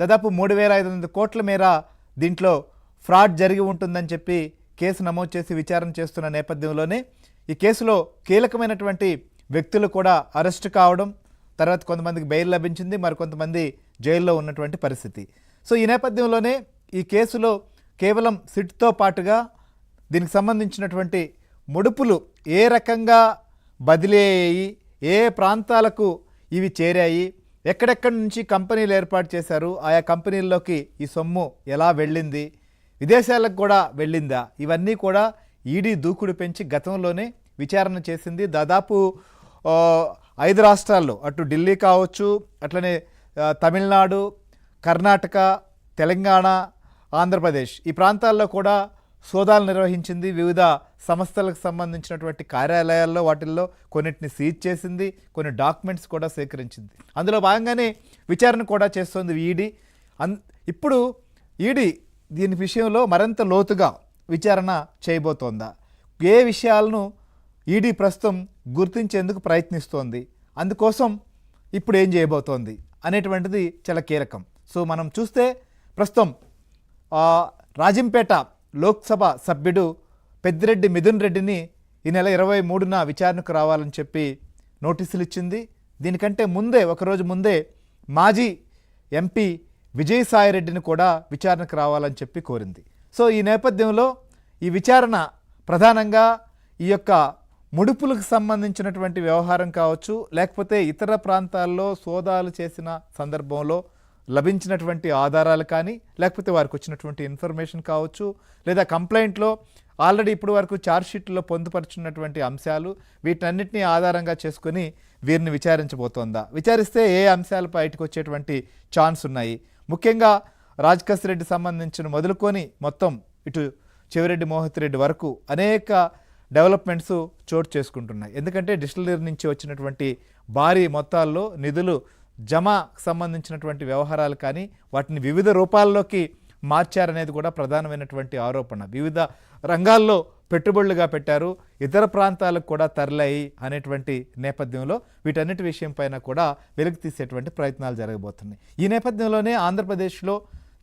దాదాపు 3,500 కోట్ల మేర దీంట్లో ఫ్రాడ్ జరిగి ఉంటుందని చెప్పి కేసు నమోదు చేసి విచారణ చేస్తున్న నేపథ్యంలోనే ఈ కేసులో కీలకమైనటువంటి వ్యక్తులు కూడా అరెస్టు కావడం, తర్వాత కొంతమందికి బెయిల్ లభించింది, మరికొంతమంది జైల్లో ఉన్నటువంటి పరిస్థితి. సో ఈ నేపథ్యంలోనే ఈ కేసులో కేవలం సిట్తో పాటుగా దీనికి సంబంధించినటువంటి ముడుపులు ఏ రకంగా బదిలీ అయ్యాయి, ఏ ప్రాంతాలకు ఇవి చేరాయి, ఎక్కడెక్కడి నుంచి కంపెనీలు ఏర్పాటు చేశారు, ఆయా కంపెనీల్లోకి ఈ సొమ్ము ఎలా వెళ్ళింది, విదేశాలకు కూడా వెళ్ళిందా, ఇవన్నీ కూడా ఈడీ దూకుడు పెంచి గతంలోనే విచారణ చేసింది. దాదాపు 5 రాష్ట్రాల్లో, అటు ఢిల్లీ కావచ్చు, అట్లనే తమిళనాడు, కర్ణాటక, తెలంగాణ, ఆంధ్రప్రదేశ్ ఈ ప్రాంతాల్లో కూడా సోదాలు నిర్వహించింది. వివిధ సంస్థలకు సంబంధించినటువంటి కార్యాలయాల్లో వాటిల్లో కొన్నిటిని సీజ్ చేసింది, కొన్ని డాక్యుమెంట్స్ కూడా సేకరించింది. అందులో భాగంగానే విచారణ కూడా చేస్తోంది ఈడీ. ఇప్పుడు ఈడీ దీని విషయంలో మరింత లోతుగా విచారణ చేయబోతోందా, ఏ విషయాలను ఈడీ ప్రస్తుతం గుర్తించేందుకు ప్రయత్నిస్తోంది, అందుకోసం ఇప్పుడు ఏం చేయబోతోంది అనేటువంటిది చాలా కీలకం. సో మనం చూస్తే ప్రస్తుతం రాజంపేట లోక్సభ సభ్యుడు పెద్దిరెడ్డి మిథున్ రెడ్డిని ఈ నెల 23న విచారణకు రావాలని చెప్పి నోటీసులు ఇచ్చింది. దీనికంటే ముందే, ఒకరోజు ముందే మాజీ ఎంపీ విజయసాయిరెడ్డిని కూడా విచారణకు రావాలని చెప్పి కోరింది. సో ఈ నేపథ్యంలో ఈ విచారణ ప్రధానంగా ఈ యొక్క ముడుపులకు సంబంధించినటువంటి వ్యవహారం కావచ్చు, లేకపోతే ఇతర ప్రాంతాల్లో సోదాలు చేసిన సందర్భంలో లభించినటువంటి ఆధారాలు కానీ, లేకపోతే వారికి వచ్చినటువంటి ఇన్ఫర్మేషన్ కావచ్చు, లేదా కంప్లైంట్లో ఆల్రెడీ ఇప్పుడు వరకు ఛార్జ్షీట్లో పొందుపరుచున్నటువంటి అంశాలు, వీటన్నిటినీ ఆధారంగా చేసుకుని వీరిని విచారించబోతోందా, విచారిస్తే ఏ అంశాలు బయటకు వచ్చేటువంటి ఛాన్స్ ఉన్నాయి, ముఖ్యంగా రాజకేశ్ రెడ్డి సంబంధించిన మొదలుకొని మొత్తం ఇటు చెవిరెడ్డి మోహిత్ రెడ్డి వరకు అనేక డెవలప్మెంట్స్ చోటు చేసుకుంటున్నాయి. ఎందుకంటే డిస్టిలరీ నుంచి వచ్చినటువంటి భారీ మొత్తాల్లో నిధులు జమ సంబంధించినటువంటి వ్యవహారాలు కానీ వాటిని వివిధ రూపాల్లోకి మార్చారనేది కూడా ప్రధానమైనటువంటి ఆరోపణ. వివిధ రంగాల్లో పెట్టుబడులుగా పెట్టారు, ఇతర ప్రాంతాలకు కూడా తరలాయి అనేటువంటి నేపథ్యంలో వీటన్నిటి విషయం పైన కూడా వెలుగు తీసేటువంటి ప్రయత్నాలు జరగబోతున్నాయి. ఈ నేపథ్యంలోనే ఆంధ్రప్రదేశ్లో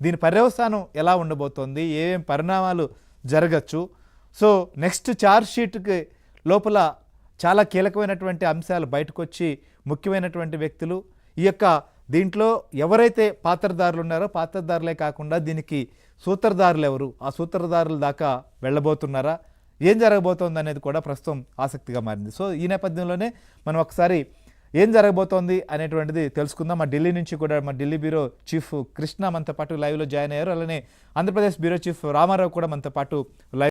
దీని పర్యవసానం ఎలా ఉండబోతోంది, ఏమేం పరిణామాలు జరగచ్చు, సో నెక్స్ట్ ఛార్జ్షీట్కి లోపల చాలా కీలకమైనటువంటి అంశాలు బయటకు వచ్చి ముఖ్యమైనటువంటి వ్యక్తులు ఈ యొక్క దీంట్లో ఎవరైతే పాత్రదారులు ఉన్నారో పాత్రదారులే కాకుండా దీనికి సూత్రధారులు ఎవరు, ఆ సూత్రధారుల దాకా వెళ్ళబోతున్నారా, ఏం జరగబోతోంది అనేది కూడా ప్రస్తుతం ఆసక్తిగా మారింది. సో ఈ నేపథ్యంలోనే మనం ఒకసారి ఏం జరగబోతోంది అనేటువంటిది తెలుసుకుందాం. మా ఢిల్లీ నుంచి కూడా మా ఢిల్లీ బ్యూరో చీఫ్ కృష్ణ మనతో పాటు లైవ్లో జాయిన్ అయ్యారు, అలానే ఆంధ్రప్రదేశ్ బ్యూరో చీఫ్ రామారావు కూడా మనతో పాటు లైవ్